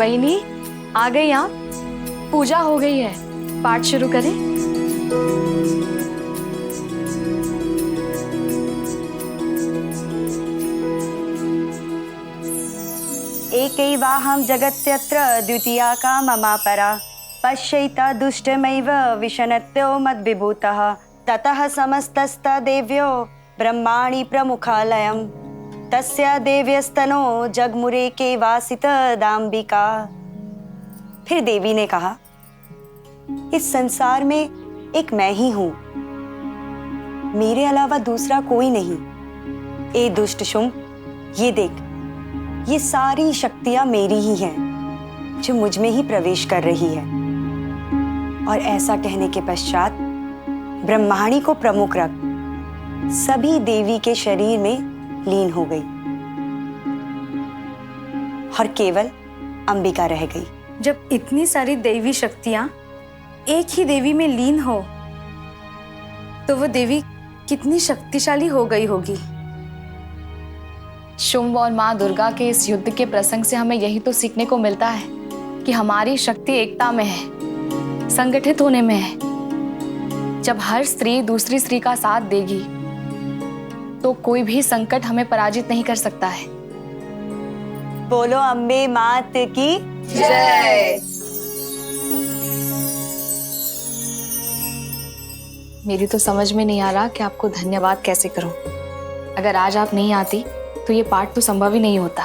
वहीनी आ गई आप? पूजा हो गई है, पाठ शुरू करें? एकैवाहं जगत्यत्र द्वितीया का ममापरा पश्यैता दुष्टमैव विशनत्यो मद्विभूतः ततः समस्तस्ता देव्यो ब्रह्माणि प्रमुखालयम् तस्या देव्यस्तनो जगमुरे के वासित दाम्बिका। फिर देवी ने कहा, इस संसार में एक मैं ही हूं, मेरे अलावा दूसरा कोई नहीं। ए दुष्ट शुंभ, ये देख, ये सारी शक्तियां मेरी ही हैं, जो मुझ में ही प्रवेश कर रही है। और ऐसा कहने के पश्चात ब्रह्माणी को प्रमुख रख सभी देवी के शरीर में लीन हो गई और केवल अंबिका रह गई। जब इतनी सारी दैवी शक्तियां एक ही देवी में लीन हो, तो वो देवी कितनी शक्तिशाली हो गई होगी। शुंभ और माँ दुर्गा के इस युद्ध के प्रसंग से हमें यही तो सीखने को मिलता है कि हमारी शक्ति एकता में है, संगठित होने में है। जब हर स्त्री दूसरी स्त्री का साथ देगी तो कोई भी संकट हमें पराजित नहीं कर सकता है। बोलो अम्बे मात की जय। मेरी तो समझ में नहीं आ रहा कि आपको धन्यवाद कैसे करूं। अगर आज आप नहीं आती तो ये पाठ तो संभव ही नहीं होता,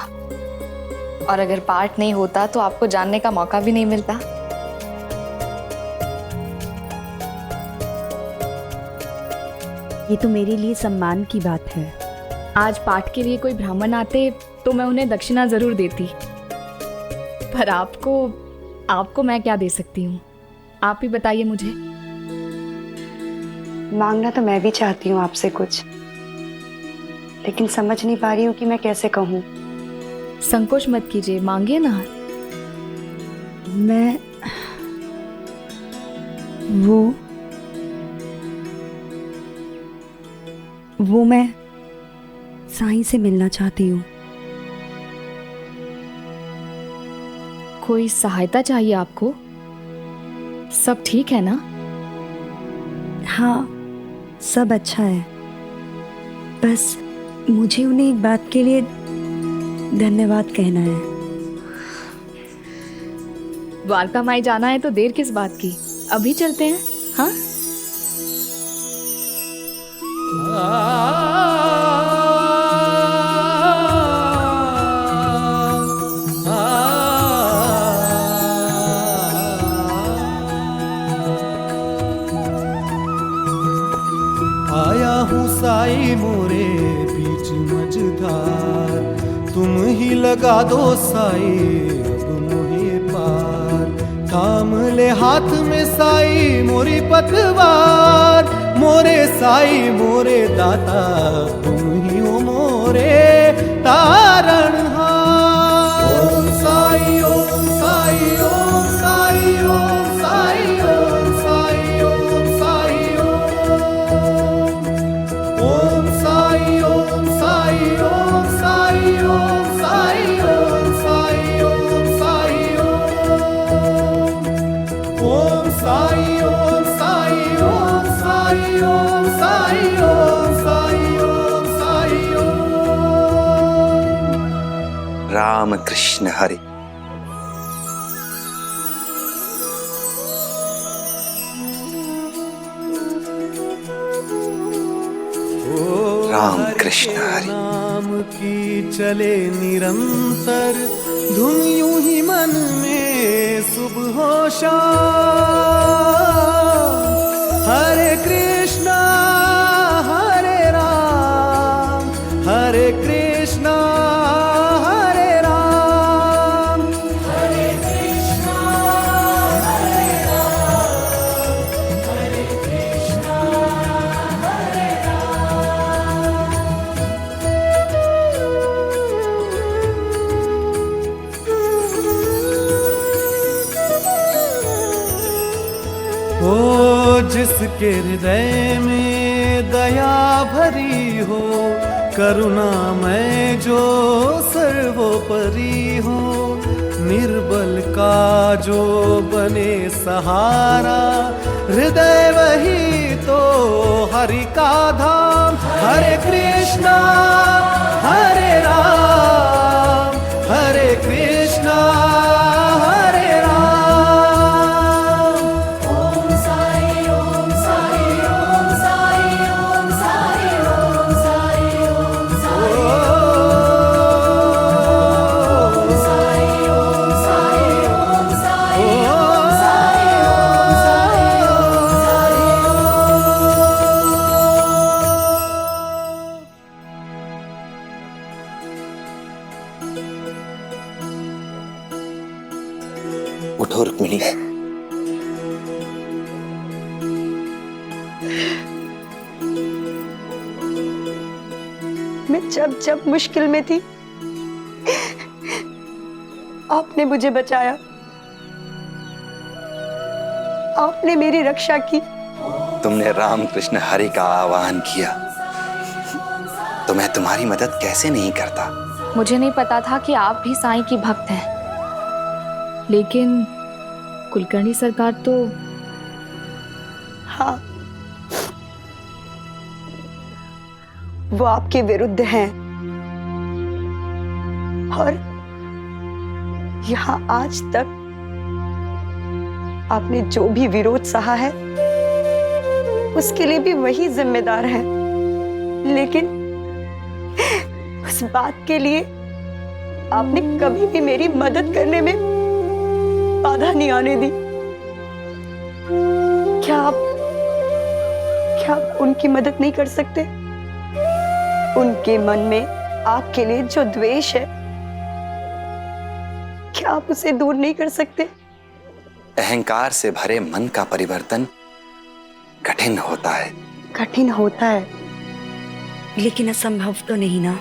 और अगर पाठ नहीं होता तो आपको जानने का मौका भी नहीं मिलता। ये तो मेरे लिए सम्मान की बात है। आज पाठ के लिए कोई ब्राह्मण आते तो मैं उन्हें दक्षिणा जरूर देती, पर आपको मैं क्या दे सकती हूँ? आप ही बताइए मुझे। मांगना तो मैं भी चाहती हूँ आपसे कुछ, लेकिन समझ नहीं पा रही हूँ कि मैं कैसे कहूँ। संकोच मत कीजिए, मांगिए ना। मैं वो मैं साईं से मिलना चाहती हूँ। कोई सहायता चाहिए आपको? सब ठीक है ना? हाँ, सब अच्छा है। बस मुझे उन्हें एक बात के लिए धन्यवाद कहना है। द्वारका माई जाना है तो देर किस बात की, अभी चलते हैं। हाँ, आया हूँ साई मोरे बीच मझधार, तुम ही लगा दो साई अब मोहे पार। थाम ले हाथ में साई मोरी पतवार, मोरे साई मोरे दाता तुम ही हो मोरे तारणहार। ओम साई ओम साई ओम साई ओम साई ओम साई ओम साई ओम साई ओम साई ओम साई ओम साई ओम साई ओम साई ओम साई ओम साई ओम साई ओम साई ओम साई ओम साई ओम। राम कृष्ण हरे। राम कृष्ण हरे। नाम की चले निरंतर धुन यूं ही मन में सुबह हो शाम। हरे कृष्णा हरे राम, हरे कृष्णा हरे राम, हरे कृष्णा हरे राम, हरे कृष्णा हरे ओ जिसके हृदय में दया भरी हो, करुणा में जो सर्वोपरि हो, निर्बल का जो बने सहारा, हृदय वही तो हरि का धाम। हरे कृष्णा हरे राम, हरे कृष्णा हरे राम। ओम साई ओम साई ओम साई ओम साई ओम साई ओम साई ओम साई ओम साई ओम साई ओम साई ओम साई उठो रुक्मिणी। मैं जब जब मुश्किल में थी, आपने मुझे बचाया, आपने मेरी रक्षा की। तुमने राम कृष्ण हरि का आह्वान किया तो मैं तुम्हारी मदद कैसे नहीं करता। मुझे नहीं पता था कि आप भी साईं की भक्त हैं, लेकिन कुलकर्णी सरकार तो हाँ, वो आपके विरुद्ध हैं और यहाँ आज तक आपने जो भी विरोध सहा है उसके लिए भी वही जिम्मेदार है, लेकिन उस बात के लिए आपने कभी भी मेरी मदद करने में बाधा नहीं आने दी। क्या आप उनकी मदद नहीं कर सकते? उनके मन में आपके लिए जो द्वेष है, क्या आप उसे दूर नहीं कर सकते? अहंकार से भरे मन का परिवर्तन कठिन होता है। कठिन होता है, लेकिन असंभव तो नहीं ना।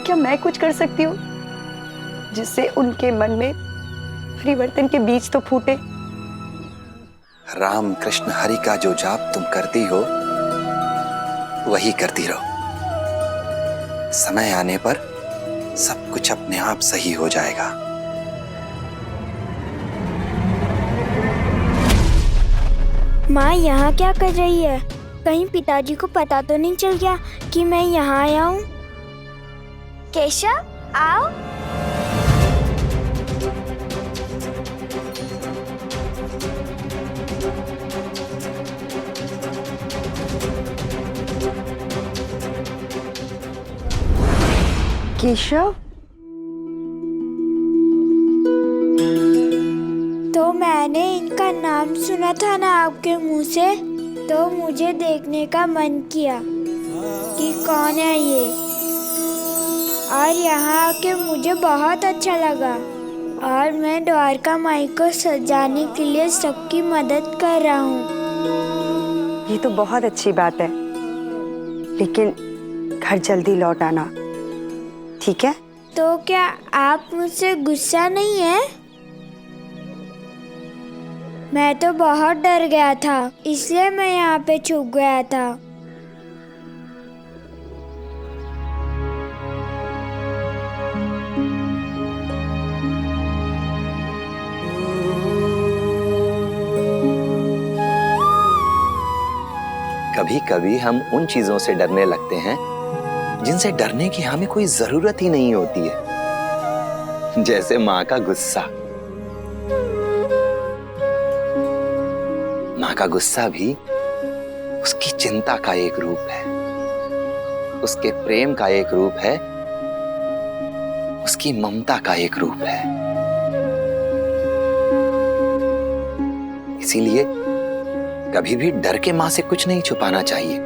क्या मैं कुछ कर सकती हूँ जिससे उनके मन में परिवर्तन के बीज तो फूटे? राम कृष्ण हरि का जो जाप तुम करती हो वही करती रहो। समय आने पर सब कुछ अपने आप सही हो जाएगा। माँ यहाँ क्या कर रही है? कहीं पिताजी को पता तो नहीं चल गया कि मैं यहाँ आया हूँ? केशव, आओ। केशव, तो मैंने इनका नाम सुना था ना आपके मुंह से, तो मुझे देखने का मन किया कि कौन है ये, और यहाँ आके मुझे बहुत अच्छा लगा और मैं द्वारका माई को सजाने के लिए सबकी मदद कर रहा हूँ। ये तो बहुत अच्छी बात है, लेकिन घर जल्दी लौट आना, ठीक है? तो क्या आप मुझसे गुस्सा नहीं है? मैं तो बहुत डर गया था, इसलिए मैं यहाँ पे छुप गया था। कभी कभी हम उन चीजों से डरने लगते हैं जिनसे डरने की हमें कोई जरूरत ही नहीं होती है, जैसे माँ का गुस्सा। माँ का गुस्सा भी उसकी चिंता का एक रूप है, उसके प्रेम का एक रूप है, उसकी ममता का एक रूप है। इसीलिए कभी भी डर के माँ से कुछ नहीं छुपाना चाहिए।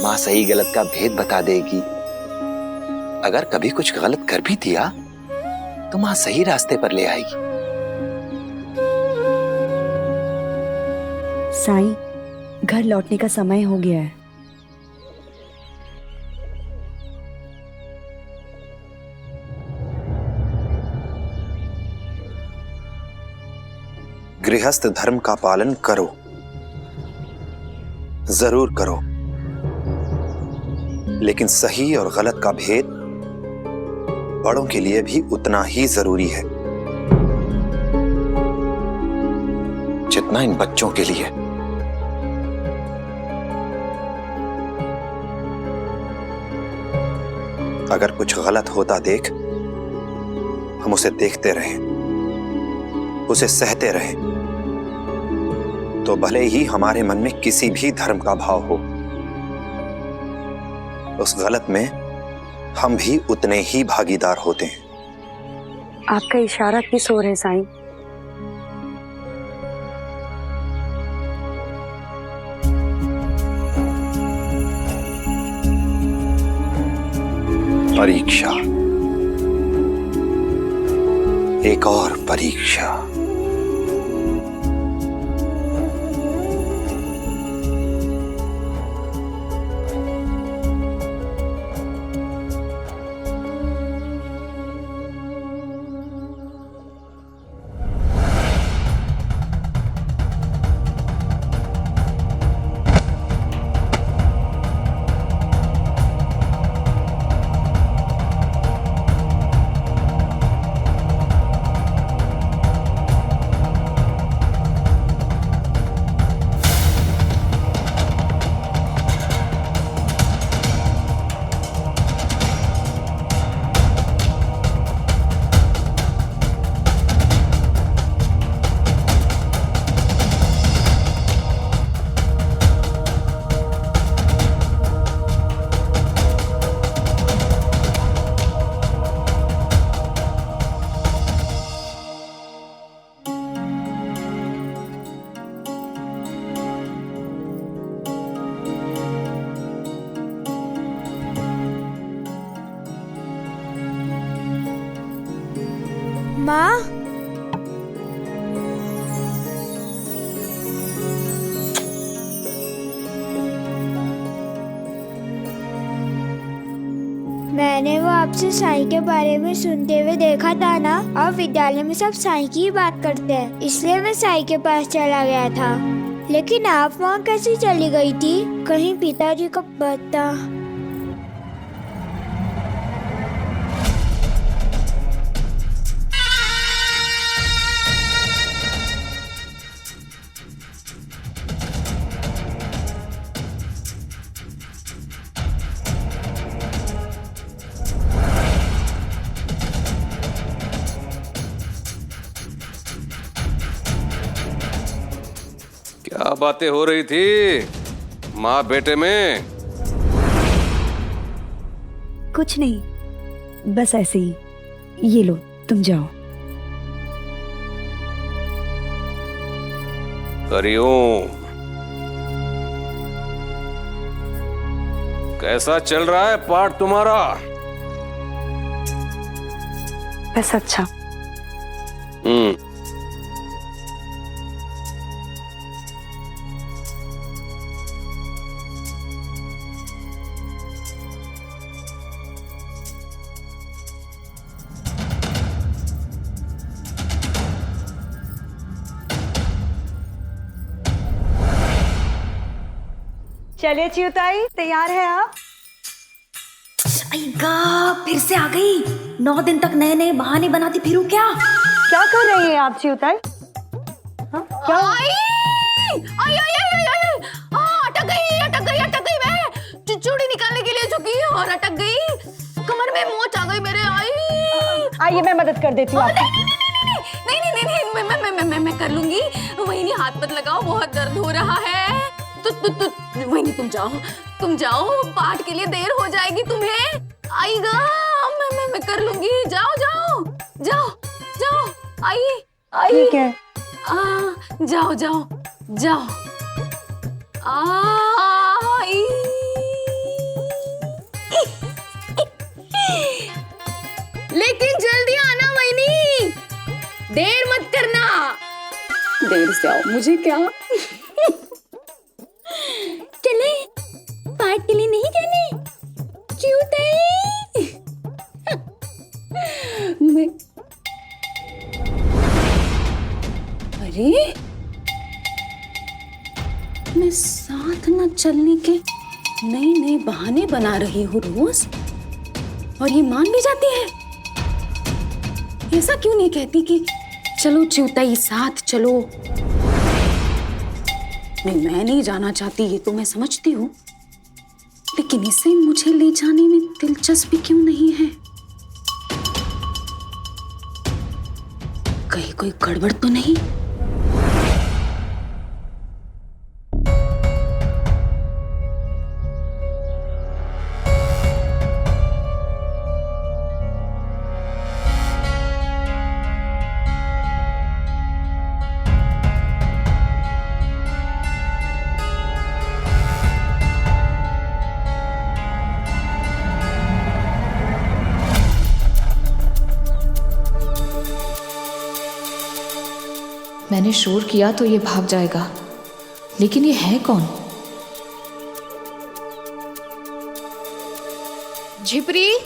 माँ सही गलत का भेद बता देगी। अगर कभी कुछ गलत कर भी दिया तो माँ सही रास्ते पर ले आएगी। साईं, घर लौटने का समय हो गया है। गृहस्थ धर्म का पालन करो, जरूर करो। लेकिन सही और गलत का भेद बड़ों के लिए भी उतना ही जरूरी है जितना इन बच्चों के लिए। अगर कुछ गलत होता देख हम उसे देखते रहें, उसे सहते रहें, तो भले ही हमारे मन में किसी भी धर्म का भाव हो, उस गलत में हम भी उतने ही भागीदार होते हैं। आपका इशारा किस ओर है साईं? परीक्षा, एक और परीक्षा। माँ, मैंने वो आपसे साईं के बारे में सुनते हुए देखा था ना, और विद्यालय में सब साईं की ही बात करते हैं, इसलिए मैं साईं के पास चला गया था। लेकिन आप वहाँ कैसे चली गई थी? कहीं पिताजी को पता? क्या बातें हो रही थी माँ बेटे में? कुछ नहीं, बस ऐसे ही। ये लो, तुम जाओ। हरिओम। कैसा चल रहा है पाठ तुम्हारा? बस अच्छा। चलिए चिउताई, तैयार है आप? अय्या, फिर से आ गई। 9 दिन तक नए नए बहाने बनाती फिरूं क्या? क्या कर रही हैं आप चिउताई? क्या? मैं चूड़ी निकालने के लिए झुकी और अटक गई। कमर में मोच आ गई मेरे। आइए मैं मदद कर देती हूँ आपकी। नहीं, मैं कर लूंगी। वही नहीं, हाथ मत लगाओ, बहुत दर्द हो रहा है। वही नहीं, तुम जाओ, पाठ के लिए देर हो जाएगी तुम्हें। आइएगा, मैं कर लूंगी। जाओ, आइए। ठीक है। जाओ। लेकिन जल्दी आना वहीनी, देर मत करना। देर से आओ, मुझे क्या। चले पाठ के लिए नहीं जाने? चिउताई। अरे, मैं साथ न चलने के नए नए बहाने बना रही हूँ रोज, और ये मान भी जाती है। ऐसा क्यों नहीं कहती कि चलो चिवताई साथ चलो? मैं नहीं जाना चाहती, ये तो मैं समझती हूँ, लेकिन इसे मुझे ले जाने में दिलचस्पी क्यों नहीं है? कहीं कोई गड़बड़ तो नहीं? मैंने शोर किया तो ये भाग जाएगा, लेकिन ये है कौन? झिपरी,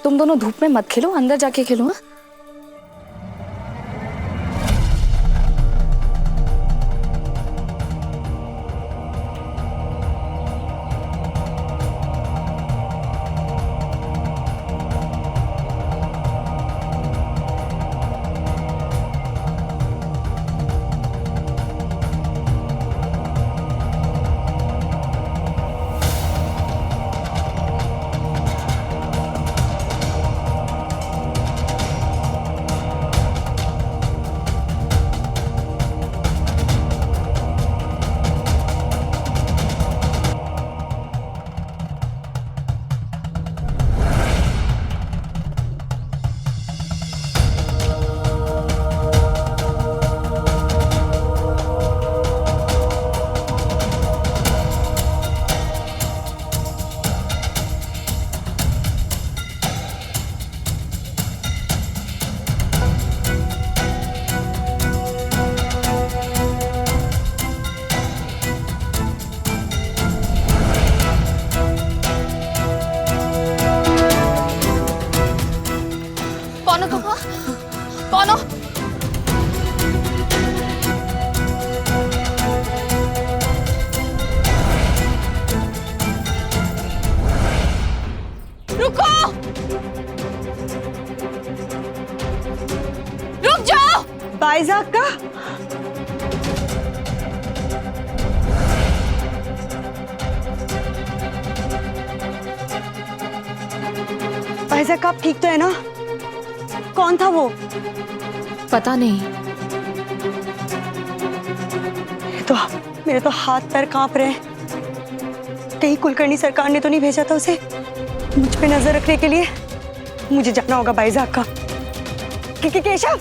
तुम दोनों धूप में मत खेलो, अंदर जाके खेलो। हाँ? कौन हो? रुको! रुक जाओ! बाइजाक का बाइजाक, आप ठीक तो है ना? कौन था वो? पता नहीं। मेरे तो हाथ पैर कांप रहे हैं। कहीं कुलकर्णी सरकार ने तो नहीं भेजा था उसे मुझ पे नजर रखने के लिए? मुझे जाना होगा बाइजाक का। केशव,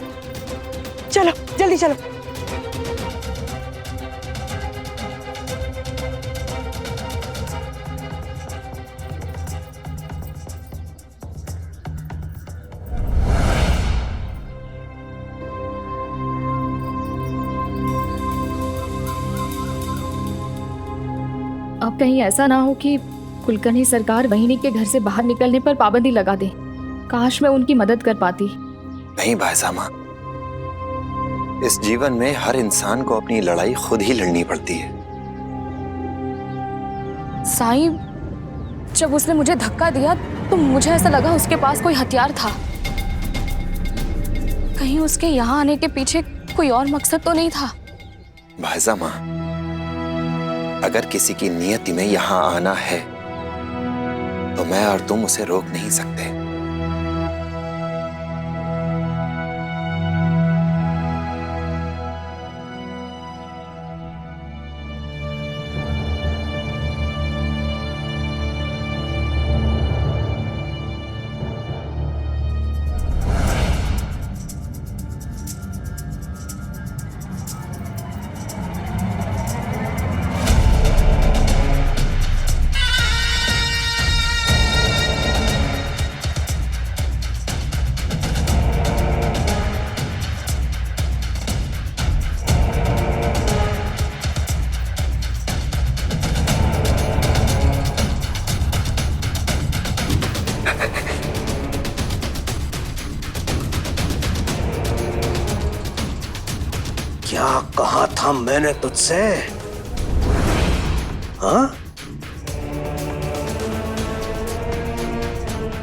चलो जल्दी चलो। अब कहीं ऐसा ना हो कि कुलकर्णी सरकार वहिनी के घर से बाहर निकलने पर पाबंदी लगा दे। काश मैं उनकी मदद कर पाती। नहीं भाईसामा, इस जीवन में हर इंसान को अपनी लड़ाई खुद ही लड़नी पड़ती है। साईं, जब उसने मुझे धक्का दिया तो मुझे ऐसा लगा उसके पास कोई हथियार था। कहीं उसके यहाँ आने के पीछे कोई और मकसद तो नहीं था? भाईसामा, अगर किसी की नियति में यहाँ आना है तो मैं और तुम उसे रोक नहीं सकते। क्या कहा था मैंने तुझसे? हाँ?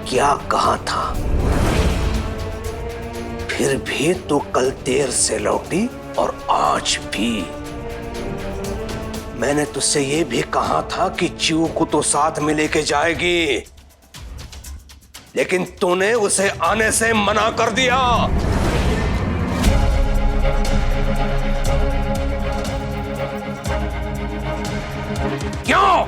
क्या कहा था? फिर भी तू कल देर से लौटी और आज भी। मैंने तुझसे ये भी कहा था कि च्यू को तो साथ में लेके जाएगी, लेकिन तूने उसे आने से मना कर दिया। क्यों?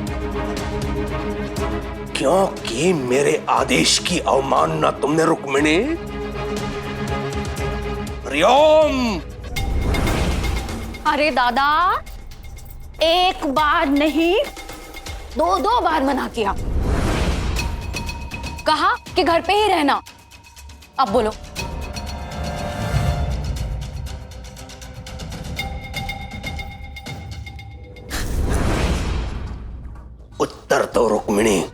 क्योंकि मेरे आदेश की अवमानना तुमने रुक्मिणी। हरिओम। अरे दादा, एक बार नहीं, दो बार मना किया। कहा कि घर पे ही रहना। अब बोलो। उत्तर दो रुक्मिणी।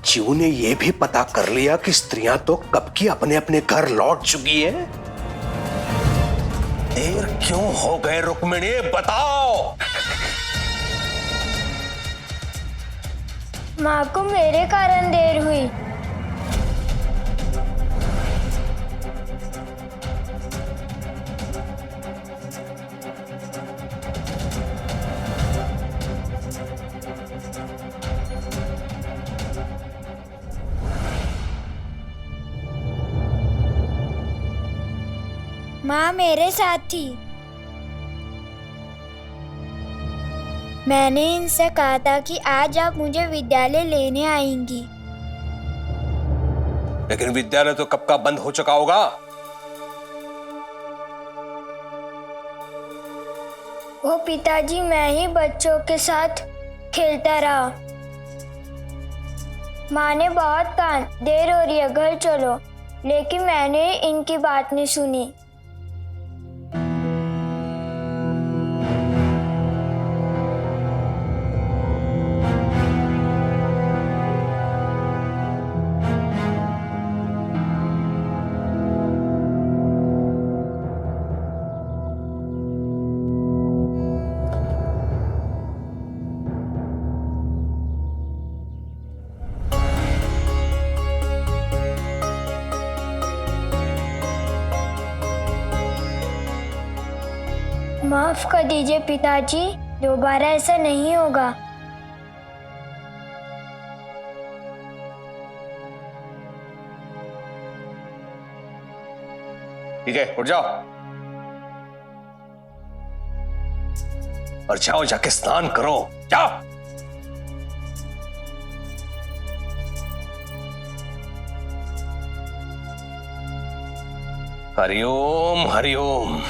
च्यू ने यह भी पता कर लिया कि स्त्रियां तो कब की अपने अपने घर लौट चुकी है। देर क्यों हो गए रुक्मिणी, बताओ। माँ को मेरे कारण देर हुई। माँ मेरे साथ थी। मैंने इनसे कहा था कि आज आप मुझे विद्यालय लेने आएंगी। लेकिन विद्यालय तो कब का बंद हो चुका होगा। वो पिताजी, मैं ही बच्चों के साथ खेलता रहा। माँ ने बहुत कहा देर हो रही है, घर चलो, लेकिन मैंने इनकी बात नहीं सुनी। माफ कर दीजिए पिताजी, दोबारा ऐसा नहीं होगा। ठीक है, उठ जाओ और जाओ, जाके स्नान करो, जाओ। हरिओम हरिओम।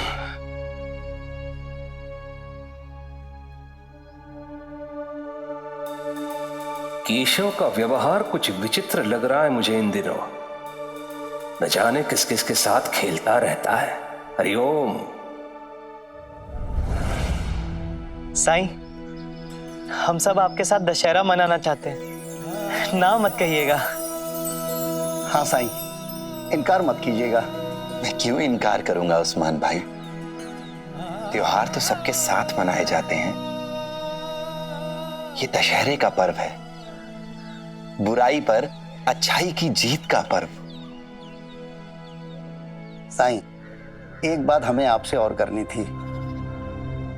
केशव का व्यवहार कुछ विचित्र लग रहा है मुझे इन दिनों। न जाने किस किस के साथ खेलता रहता है। हरिओम। साईं, हम सब आपके साथ दशहरा मनाना चाहते हैं, ना मत कहिएगा। हाँ साईं, इनकार मत कीजिएगा। मैं क्यों इनकार करूंगा उस्मान भाई। त्योहार तो सबके साथ मनाए जाते हैं। ये दशहरे का पर्व है, बुराई पर अच्छाई की जीत का पर्व। साईं, एक बात हमें आपसे और करनी थी।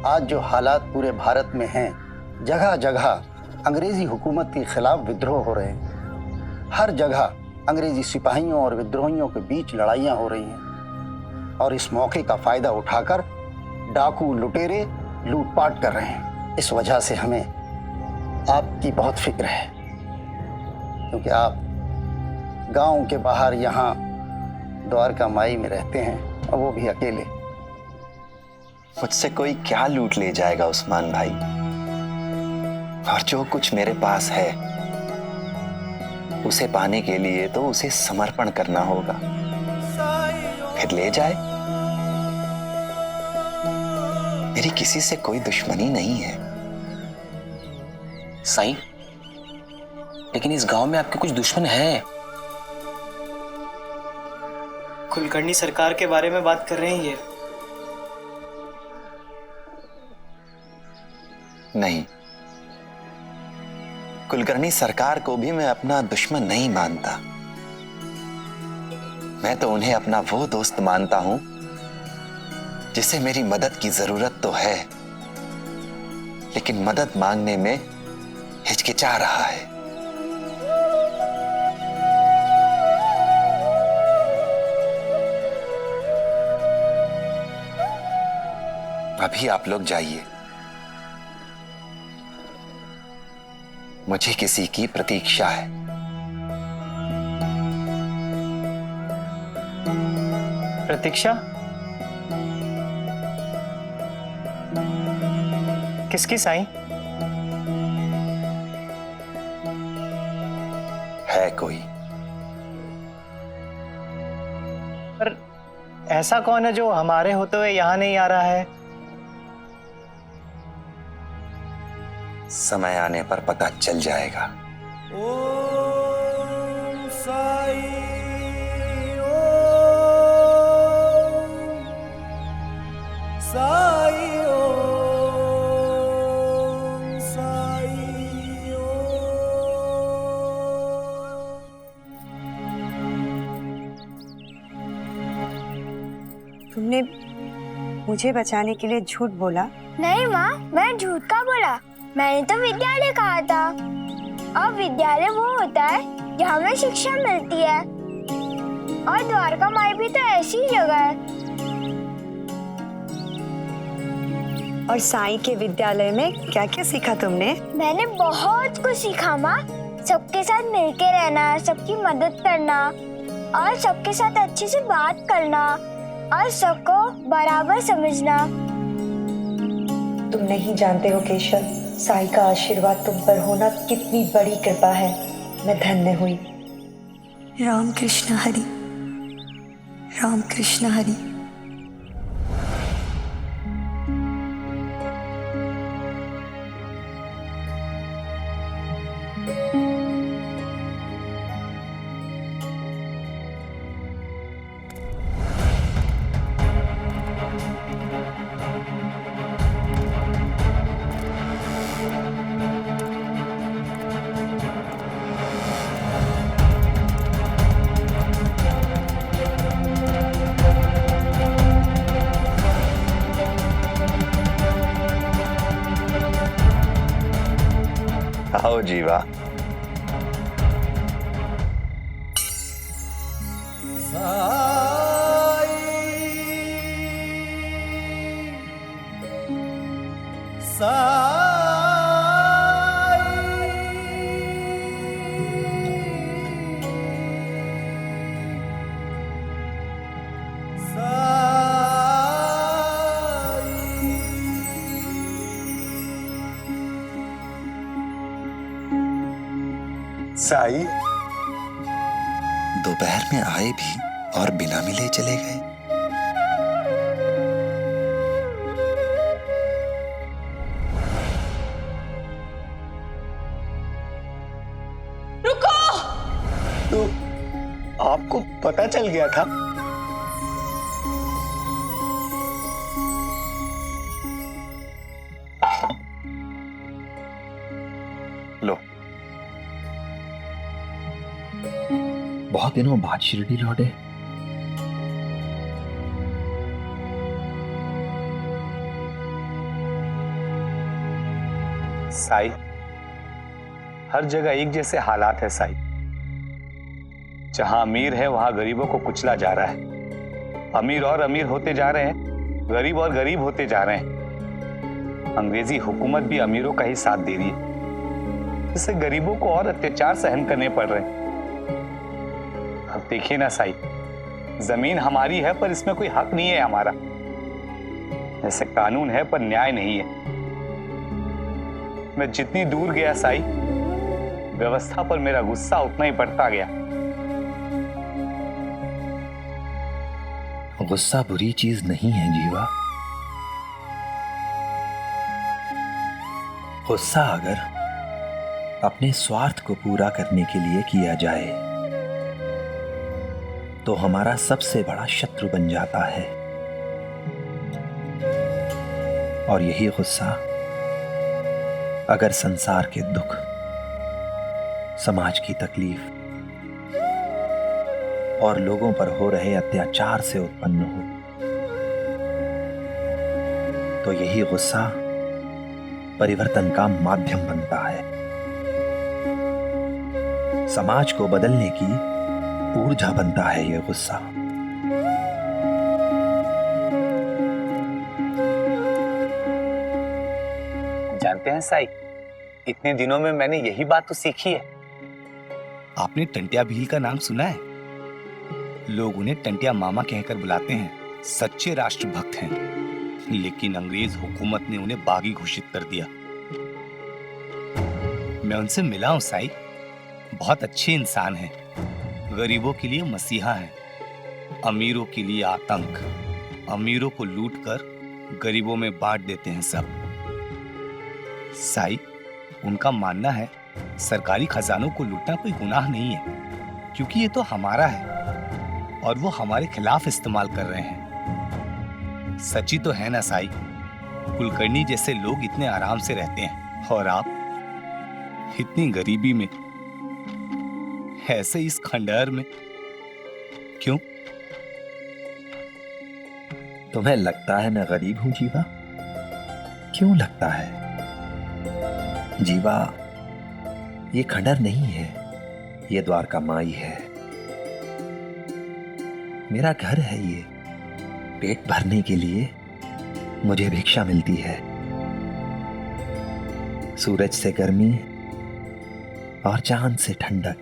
आज जो हालात पूरे भारत में हैं, जगह जगह अंग्रेजी हुकूमत के खिलाफ विद्रोह हो रहे हैं। हर जगह अंग्रेजी सिपाहियों और विद्रोहियों के बीच लड़ाइयाँ हो रही हैं और इस मौके का फायदा उठाकर डाकू लुटेरे लूटपाट कर रहे हैं। इस वजह से हमें आपकी बहुत फिक्र है, क्योंकि आप गांव के बाहर यहाँ द्वारका माई में रहते हैं और वो भी अकेले। मुझसे कोई क्या लूट ले जाएगा उस्मान भाई, और जो कुछ मेरे पास है उसे पाने के लिए तो उसे समर्पण करना होगा। फिर ले जाए, मेरी किसी से कोई दुश्मनी नहीं है। साईं, लेकिन इस गांव में आपके कुछ दुश्मन हैं। कुलकर्णी सरकार के बारे में बात कर रहे हैं ये? नहीं, कुलकर्णी सरकार को भी मैं अपना दुश्मन नहीं मानता। मैं तो उन्हें अपना वो दोस्त मानता हूं जिसे मेरी मदद की जरूरत तो है, लेकिन मदद मांगने में हिचकिचा रहा है। अभी आप लोग जाइए, मुझे किसी की प्रतीक्षा है। प्रतीक्षा? किसकी साईं? है कोई? पर ऐसा कौन है जो हमारे होते हुए यहां नहीं आ रहा है? समय आने पर पता चल जाएगा। ओम साई ओम साई ओम साई तुमने मुझे बचाने के लिए झूठ बोला? नहीं माँ, मैं झूठ का बोला। मैंने तो विद्यालय कहा था। और विद्यालय वो होता है जहाँ हमें शिक्षा मिलती है। और द्वारका माई भी तो ऐसी जगह है। और साईं के विद्यालय में क्या क्या सीखा तुमने? मैंने बहुत कुछ सीखा माँ। सबके साथ मिलके रहना, सबकी मदद करना और सबके साथ अच्छे से बात करना और सबको बराबर समझना। तुम नहीं जानते हो केशव, साईं का आशीर्वाद तुम पर होना कितनी बड़ी कृपा है। मैं धन्य हुई। राम कृष्ण हरि, राम कृष्ण हरि। आओ जीवा। साई साई, दोपहर में आए भी और बिना मिले चले गए। तो आपको पता चल गया था? लो, बहुत दिनों बाद शिरडी लौटे। साई, हर जगह एक जैसे हालात है साई। जहां अमीर है वहां गरीबों को कुचला जा रहा है। अमीर और अमीर होते जा रहे हैं, गरीब और गरीब होते जा रहे हैं। अंग्रेजी हुकूमत भी अमीरों का ही साथ दे रही है, इससे गरीबों को और अत्याचार सहन करने पड़ रहे हैं। अब देखिए ना साई, जमीन हमारी है पर इसमें कोई हक नहीं है हमारा। जैसे कानून है पर न्याय नहीं है। मैं जितनी दूर गया साई, व्यवस्था पर मेरा गुस्सा उतना ही बढ़ता गया। गुस्सा बुरी चीज नहीं है जीवा। गुस्सा अगर अपने स्वार्थ को पूरा करने के लिए किया जाए तो हमारा सबसे बड़ा शत्रु बन जाता है। और यही गुस्सा अगर संसार के दुख, समाज की तकलीफ और लोगों पर हो रहे अत्याचार से उत्पन्न हो, तो यही गुस्सा परिवर्तन का माध्यम बनता है, समाज को बदलने की ऊर्जा बनता है यह गुस्सा। जानते हैं साई, इतने दिनों में मैंने यही बात तो सीखी है। आपने टंटिया भील का नाम सुना है? लोग उन्हें टंटिया मामा कहकर बुलाते हैं। सच्चे राष्ट्रभक्त हैं, लेकिन अंग्रेज हुकूमत ने उन्हें बागी घोषित कर दिया। मैं उनसे मिला हूं साई, बहुत अच्छे इंसान हैं। गरीबों के लिए मसीहा हैं, अमीरों के लिए आतंक। अमीरों को लूटकर गरीबों में बांट देते हैं सब। साई, उनका मानना है सरकारी खजानों को लूटना कोई गुनाह नहीं है, क्योंकि ये तो हमारा है और वो हमारे खिलाफ इस्तेमाल कर रहे हैं। सच्ची तो है ना साई, कुलकर्णी जैसे लोग इतने आराम से रहते हैं और आप इतनी गरीबी में, ऐसे इस खंडहर में क्यों? तुम्हें लगता है मैं गरीब हूं जीवा? क्यों लगता है? जीवा, ये खंडहर नहीं है, ये द्वारका माई है। मेरा घर है ये। पेट भरने के लिए मुझे भिक्षा मिलती है। सूरज से गर्मी और चांद से ठंडक,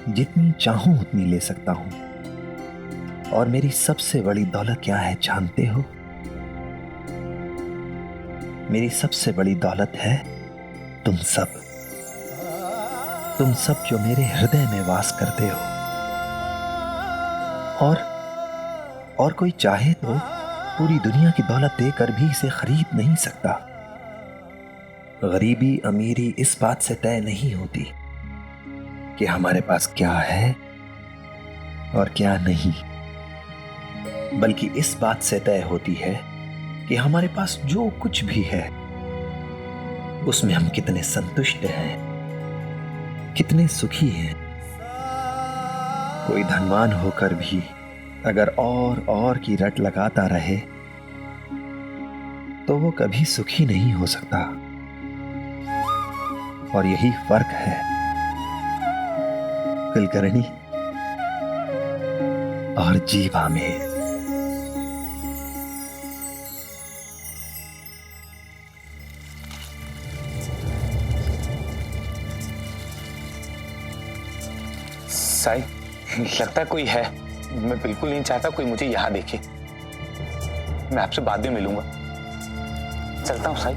जितनी चाहूं उतनी ले सकता हूं। और मेरी सबसे बड़ी दौलत क्या है जानते हो? मेरी सबसे बड़ी दौलत है तुम सब। तुम सब जो मेरे हृदय में वास करते हो। और कोई चाहे तो पूरी दुनिया की दौलत देकर भी इसे खरीद नहीं सकता। गरीबी अमीरी इस बात से तय नहीं होती कि हमारे पास क्या है और क्या नहीं, बल्कि इस बात से तय होती है कि हमारे पास जो कुछ भी है उसमें हम कितने संतुष्ट हैं, कितने सुखी हैं। कोई धनवान होकर भी अगर और की रट लगाता रहे तो वो कभी सुखी नहीं हो सकता। और यही फर्क है कुलकर्णी और जीवा में। साई, लगता है कोई है। मैं बिल्कुल नहीं चाहता कोई मुझे यहां देखे। मैं आपसे बाद में मिलूंगा। चलता हूं साई।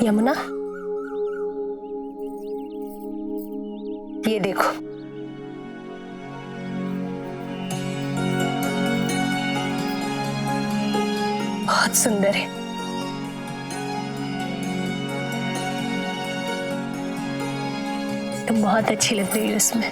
यमुना, ये देखो। बहुत सुंदर है। तुम बहुत अच्छी लग रही हो इसमें।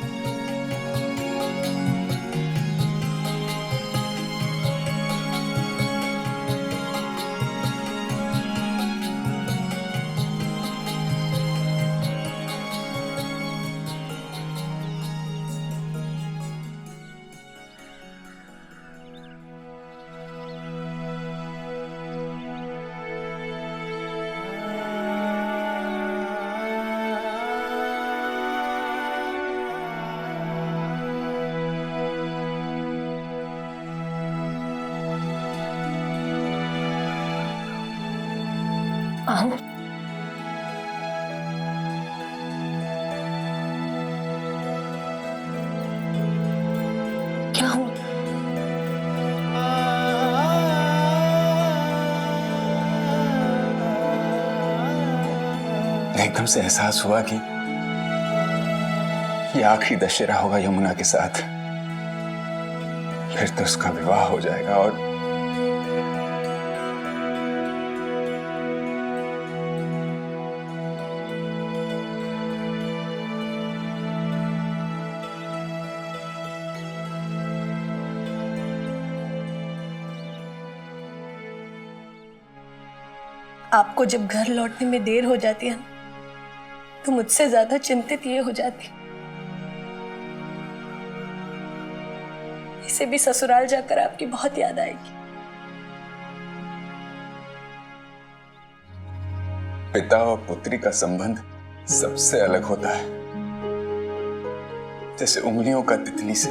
आओ। क्या हुआ? एकदम से एहसास हुआ कि ये आखिरी दशहरा होगा यमुना के साथ। फिर तो उसका विवाह हो जाएगा और आपको जब घर लौटने में देर हो जाती है तो मुझसे ज्यादा चिंतित ये हो जाती इसे भी ससुराल जाकर आपकी बहुत याद आएगी। पिता और पुत्री का संबंध सबसे अलग होता है, जैसे उंगलियों का तितली से।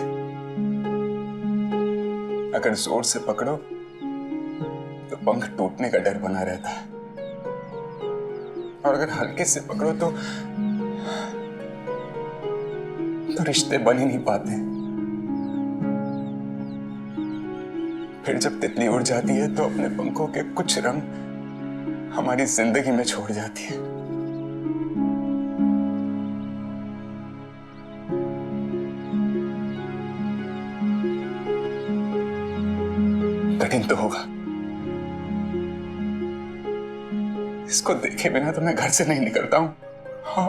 अगर जोर से पकड़ो तो पंख टूटने का डर बना रहता है, और अगर हल्के से पकड़ो तो रिश्ते बन ही नहीं पाते। फिर जब तितली उड़ जाती है तो अपने पंखों के कुछ रंग हमारी जिंदगी में छोड़ जाती है। कठिन तो होगा, इसको देखे बिना तो मैं घर से नहीं निकलता हूं। हाँ,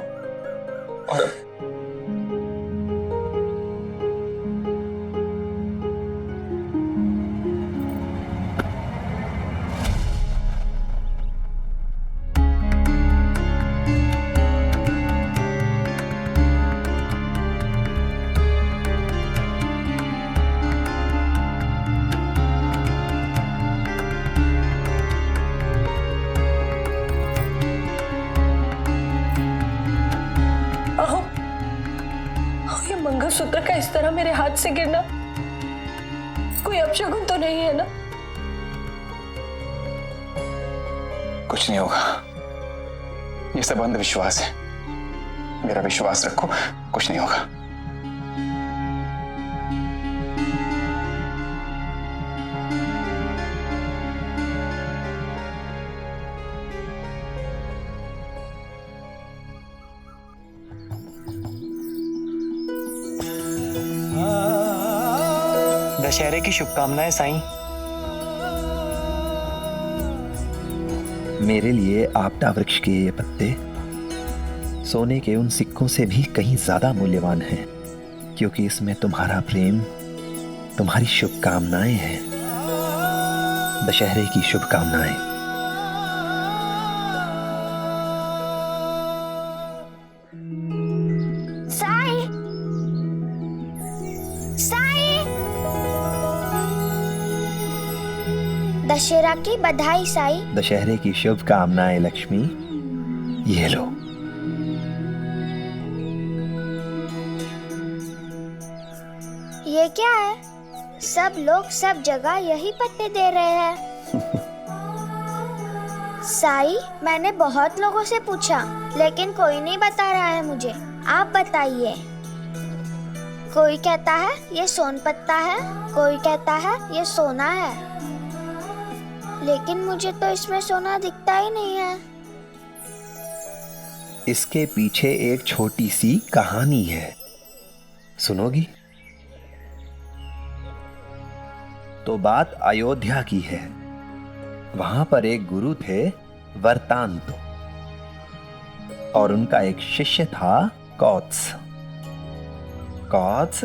और मंगलसूत्र का इस तरह मेरे हाथ से गिरना कोई अपशगुन तो नहीं है ना? कुछ नहीं होगा, ये सब अंधविश्वास है। मेरा विश्वास रखो, कुछ नहीं होगा। दशहरे की शुभकामनाएं साईं। मेरे लिए आपटा वृक्ष के ये पत्ते सोने के उन सिक्कों से भी कहीं ज्यादा मूल्यवान हैं, क्योंकि इसमें तुम्हारा प्रेम, तुम्हारी शुभकामनाएं हैं। दशहरे की शुभकामनाएं। साईं, साईं, दशहरा की बधाई साईं। दशहरे की शुभकामनाएं लक्ष्मी, ये लो। ये क्या है? सब लोग सब जगह यही पत्ते दे रहे हैं। साईं, मैंने बहुत लोगों से पूछा लेकिन कोई नहीं बता रहा है मुझे, आप बताइए। कोई कहता है ये सोन पत्ता है, कोई कहता है ये सोना है, लेकिन मुझे तो इसमें सोना दिखता ही नहीं है। इसके पीछे एक छोटी सी कहानी है, सुनोगी? तो बात अयोध्या की है। वहां पर एक गुरु थे वर्तांतु, और उनका एक शिष्य था कौत्स। कौत्स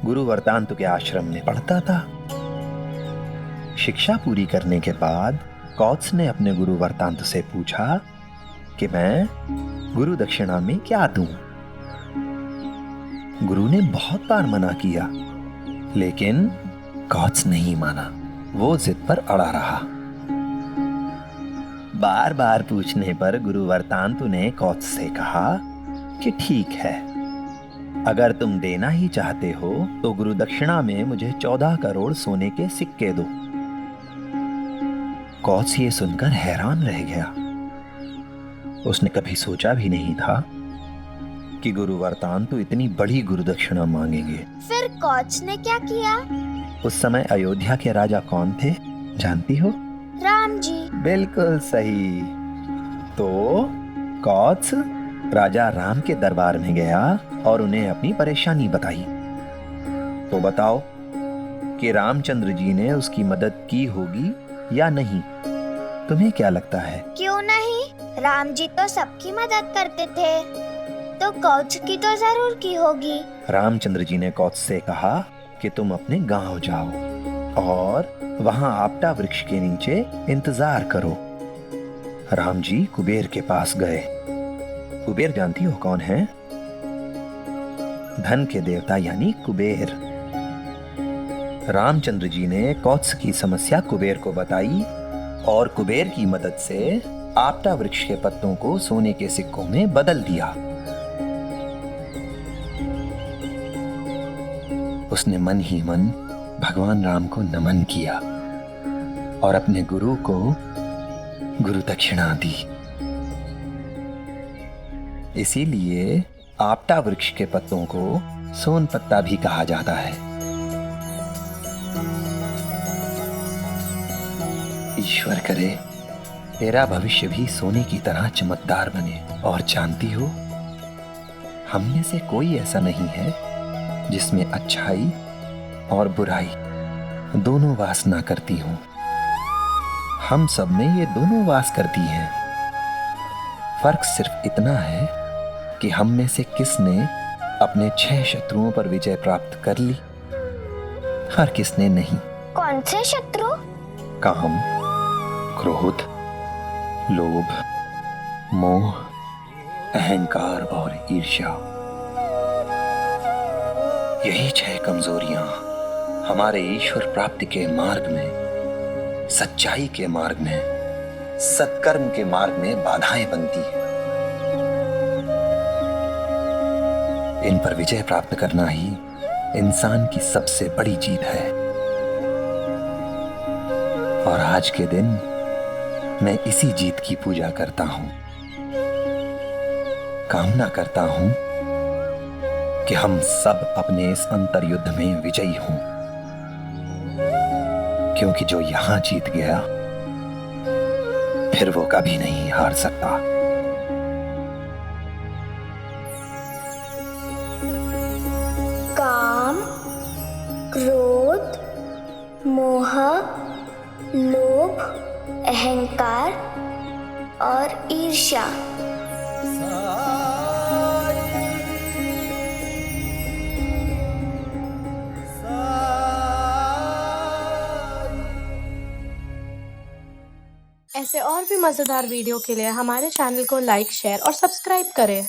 गुरु वर्तांतु के आश्रम में पढ़ता था। शिक्षा पूरी करने के बाद कौत्स ने अपने गुरु वर्तांतु से पूछा कि मैं गुरु दक्षिणा में क्या दूं? गुरु ने बहुत बार मना किया, लेकिन कौत्स नहीं माना। वो जिद पर अड़ा रहा। बार बार पूछने पर गुरु वर्तांतु ने कौत्स से कहा कि ठीक है, अगर तुम देना ही चाहते हो तो गुरु दक्षिणा में मुझे 14 करोड़ सोने के सिक्के दो। कौत्स ये सुनकर हैरान रह गया। उसने कभी सोचा भी नहीं था कि गुरु वर्तांतु इतनी बड़ी गुरु दक्षिणा मांगेंगे। फिर कौत्स ने क्या किया? उस समय अयोध्या के राजा कौन थे, जानती हो? राम जी। बिल्कुल सही। तो कौत्स राजा राम के दरबार में गया और उन्हें अपनी परेशानी बताई। तो बताओ कि रामचंद्र जी ने उसकी मदद की होगी या नहीं। तुम्हें क्या लगता है? क्यों नहीं, राम जी तो सबकी मदद करते थे, तो कौच की तो जरूर की होगी। रामचंद्र जी ने कौच से कहा कि तुम अपने गांव जाओ और वहां आपटा वृक्ष के नीचे इंतजार करो। राम जी कुबेर के पास गए। कुबेर जानती हो कौन है? धन के देवता यानी कुबेर। रामचंद्र जी ने कौत्स की समस्या कुबेर को बताई और कुबेर की मदद से आपटा वृक्ष के पत्तों को सोने के सिक्कों में बदल दिया। उसने मन ही मन भगवान राम को नमन किया और अपने गुरु को गुरु दक्षिणा दी। इसीलिए आपटा वृक्ष के पत्तों को सोन पत्ता भी कहा जाता है। ईश्वर करे तेरा भविष्य भी सोने की तरह चमकदार बने। और जानती हो, हम में से कोई ऐसा नहीं है जिसमें अच्छाई और बुराई दोनों वास ना करती हूं। हम सब में ये दोनों वास करती हैं। फर्क सिर्फ इतना है कि हम में से किसने अपने 6 शत्रुओं पर विजय प्राप्त कर ली और किसने नहीं। कौन से शत्रु? काम, क्रोध, लोभ, मोह, अहंकार और ईर्ष्या। यही 6 कमजोरियां हमारे ईश्वर प्राप्ति के मार्ग में, सच्चाई के मार्ग में, सत्कर्म के मार्ग में बाधाएं बनती हैं। इन पर विजय प्राप्त करना ही इंसान की सबसे बड़ी जीत है। और आज के दिन मैं इसी जीत की पूजा करता हूं। कामना करता हूं कि हम सब अपने इस अंतर युद्ध में विजयी हों, क्योंकि जो यहां जीत गया फिर वो कभी नहीं हार सकता। काम, क्रोध, मोह, लोभ, अहंकार और ईर्ष्या। ऐसे और भी मजेदार वीडियो के लिए हमारे चैनल को लाइक, शेयर और सब्सक्राइब करें।